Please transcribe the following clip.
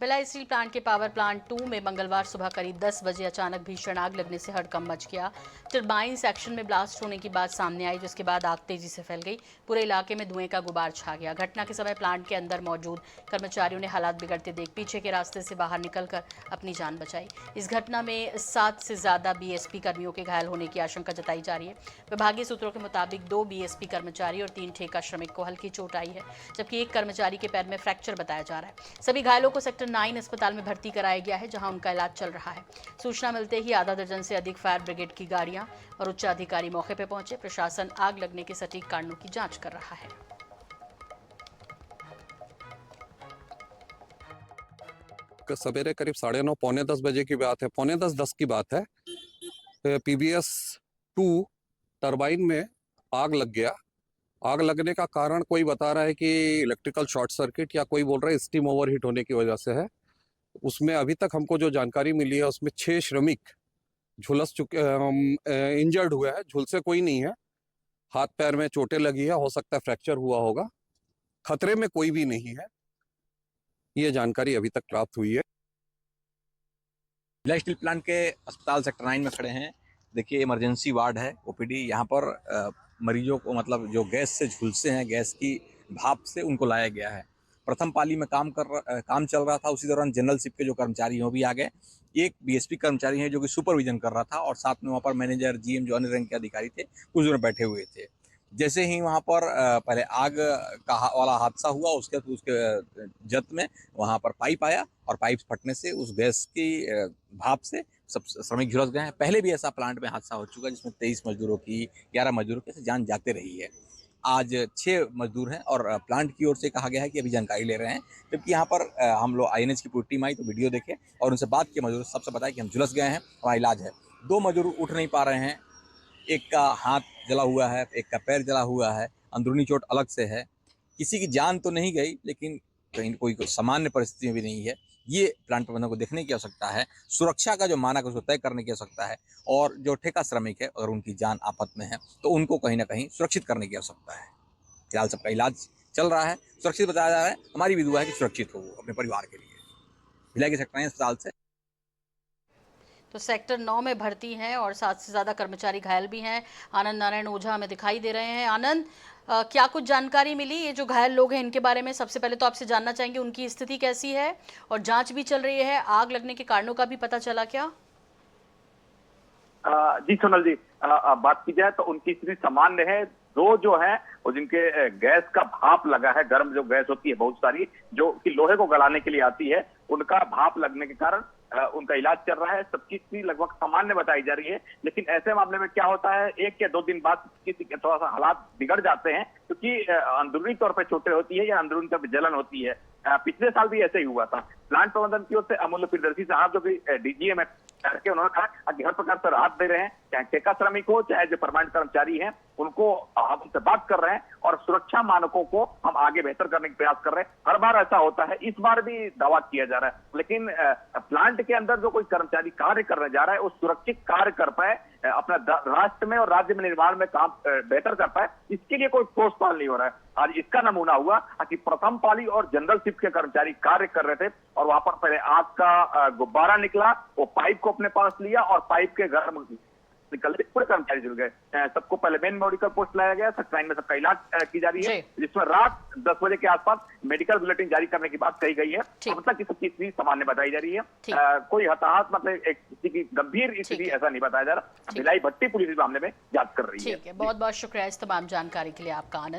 Bhilai steel plant के power plant 2 में मंगलवार सुबह करीब 10 बजे अचानक भीषण आग लगने से हड़कंप मच गया। टरबाइन सेक्शन में ब्लास्ट होने की बात सामने आई, जिसके बाद आग तेजी से फैल गई। पूरे इलाके में धुएं का गुबार छा गया। घटना के समय प्लांट के अंदर मौजूद कर्मचारियों ने हालात बिगड़ते देख पीछे के रास्ते से बाहर निकलकर अपनी जान बचाई। इस घटना में 7 से ज्यादा बीएसपी कर्मियों के घायल होने की आशंका जताई जा रही है। विभागीय सूत्रों के मुताबिक 2 बीएसपी कर्मचारी और 3 ठेका श्रमिक को हल्की चोट आई है, जबकि एक कर्मचारी के पैर में फ्रैक्चर बताया जा रहा है। सभी घायलों को सेक्टर 9 अस्पताल में भर्ती कराया गया है, जहां उनका इलाज चल रहा है। सूचना मिलते ही आधा दर्जन से अधिक फायर ब्रिगेड की गाड़ियां और उच्च अधिकारी मौके पर पहुंचे। प्रशासन आग लगने के सटीक कारणों की जांच कर रहा है। सवेरे करीब 9:30 पौने 10 बजे की बात है, पौने 10 की बात है। पीबीएस 2 टरबाइन में आग लग गया। आग लगने का कारण कोई बता रहा है कि इलेक्ट्रिकल शॉर्ट सर्किट, या कोई बोल रहा है स्टीम ओवरहीट होने की वजह से है। उसमें अभी तक हमको जो जानकारी मिली है, उसमें 6 श्रमिक झुलस चुके, इंजर्ड हुए हैं। झुलसे कोई नहीं है, हाथ पैर में चोटें लगी है, हो सकता है फ्रैक्चर हुआ होगा। खतरे में कोई भी नहीं है, ये जानकारी अभी तक प्राप्त हुई है। भिलाई स्टील प्लांट के अस्पताल सेक्टर 9 में खड़े हैं। देखिए, इमरजेंसी वार्ड है, ओपीडी। यहाँ पर मरीजों को, मतलब जो गैस से झुलसे हैं, गैस की भाप से उनको लाया गया है। प्रथम पाली में काम चल रहा था। उसी दौरान जनरल शिप के जो कर्मचारी हैं वो भी आ गए। एक बीएसपी कर्मचारी है जो कि सुपरविजन कर रहा था, और साथ में वहाँ पर मैनेजर, जीएम जो अन्य रैंक के अधिकारी थे, कुछ दिन बैठे हुए थे। जैसे ही वहाँ पर पहले आग का वाला हादसा हुआ, उसके जत में वहाँ पर पाइप आया, और पाइप फटने से उस गैस की भाप से सब श्रमिक झुलस गए हैं। पहले भी ऐसा प्लांट में हादसा हो चुका है, जिसमें 23 मजदूरों की, 11 मजदूरों की जान जाते रही है। आज 6 मजदूर हैं, और प्लांट की ओर से कहा गया है कि अभी जानकारी ले रहे हैं। जबकि यहाँ पर हम लोग आईएनएच की पूरी टीम आई तो वीडियो देखे, और उनसे बात किए। मजदूर सबसे बताया कि हम झुलस गए हैं, हमारा इलाज है। 2 मजदूर उठ नहीं पा रहे हैं। एक का हाथ जला हुआ है, एक का पैर जला हुआ है, अंदरूनी चोट अलग से है। किसी की जान तो नहीं गई, लेकिन कहीं कोई सामान्य परिस्थिति में भी नहीं है। ये प्लांट प्रबंधन को देखने की आवश्यकता है। सुरक्षा का जो मानक है उसको तय करने की आवश्यकता है, और जो ठेका श्रमिक है, अगर उनकी जान आफत में है तो उनको कहीं ना कहीं सुरक्षित करने की आवश्यकता है। फिलहाल सबका इलाज चल रहा है, सुरक्षित बताया जा रहा है। हमारी भी दुआ है कि सुरक्षित हो अपने परिवार के लिए। भिलाई के सेक्टर 9 अस्पताल से। तो सेक्टर 9 में भर्ती हैं और 7 से ज़्यादा कर्मचारी घायल भी हैं। आनंद नारायण ओझा हमें दिखाई दे रहे हैं। आनंद, क्या कुछ जानकारी मिली? ये जो घायल लोग हैं इनके बारे में सबसे पहले तो आपसे जानना चाहेंगे, उनकी स्थिति कैसी है? और जांच भी चल रही है, आग लगने के कारणों का भी पता चला क्या? जी सोनल जी, बात की जाए तो उनकी स्थिति सामान्य है। 2 जो है वो जिनके गैस का भाप लगा है, गर्म जो गैस होती है बहुत सारी, जो कि लोहे को गलाने के लिए आती है, उनका भाप लगने के कारण उनका इलाज चल रहा है। सबकी स्थिति लगभग सामान्य बताई जा रही है। लेकिन ऐसे मामले में क्या होता है, 1 या 2 दिन बाद किसी के थोड़ा सा हालात बिगड़ जाते हैं, क्योंकि अंदरूनी तौर पर चोटें होती है या अंदरूनी तौर पर जलन होती है। पिछले साल भी ऐसे ही हुआ था। प्लांट प्रबंधन की ओर से अमूल्य प्रियदर्शी साहब, जो कि डीजीएम है, करके उन्होंने कहा कि हर प्रकार से राहत दे रहे हैं, चाहे ठेका श्रमिक हो, चाहे जो परमानेंट कर्मचारी हैं, उनको हम उनसे बात कर रहे हैं, और सुरक्षा मानकों को हम आगे बेहतर करने का प्रयास कर रहे हैं। हर बार ऐसा होता है, इस बार भी दावा किया जा रहा है। लेकिन प्लांट के अंदर जो कोई कर्मचारी कार्य करने जा रहा है, वो सुरक्षित कार्य कर पाए, अपना राष्ट्र में और राज्य में निर्माण में काम बेहतर कर पाए, इसके लिए कोई ठोस पहल नहीं हो रहा है। आज इसका नमूना हुआ कि प्रथम पाली और जनरल शिफ्ट के कर्मचारी कार्य कर रहे थे, और वहां पर पहले आग का गुब्बारा निकला, वो पाइप को अपने पास लिया, और पाइप के गर्म निकलते पूरे कर्मचारी जुड़ गए। सबको पहले मेन मेडिकल पोस्ट लाया गया। सेक्टर 9 में सबका इलाज की जा रही है, जिसमें रात 10 बजे के आसपास मेडिकल बुलेटिन जारी करने की बात कही गई है। अब तक की सबकी स्थिति सामान्य बताई जा रही है। कोई हताहत, मतलब एक किसी की गंभीर स्थिति ऐसा नहीं बताया जा रहा। भिलाई भट्टी पुलिस इस मामले में जांच कर रही है। ठीक है, बहुत बहुत शुक्रिया इस तमाम जानकारी के लिए आपका, आनंद।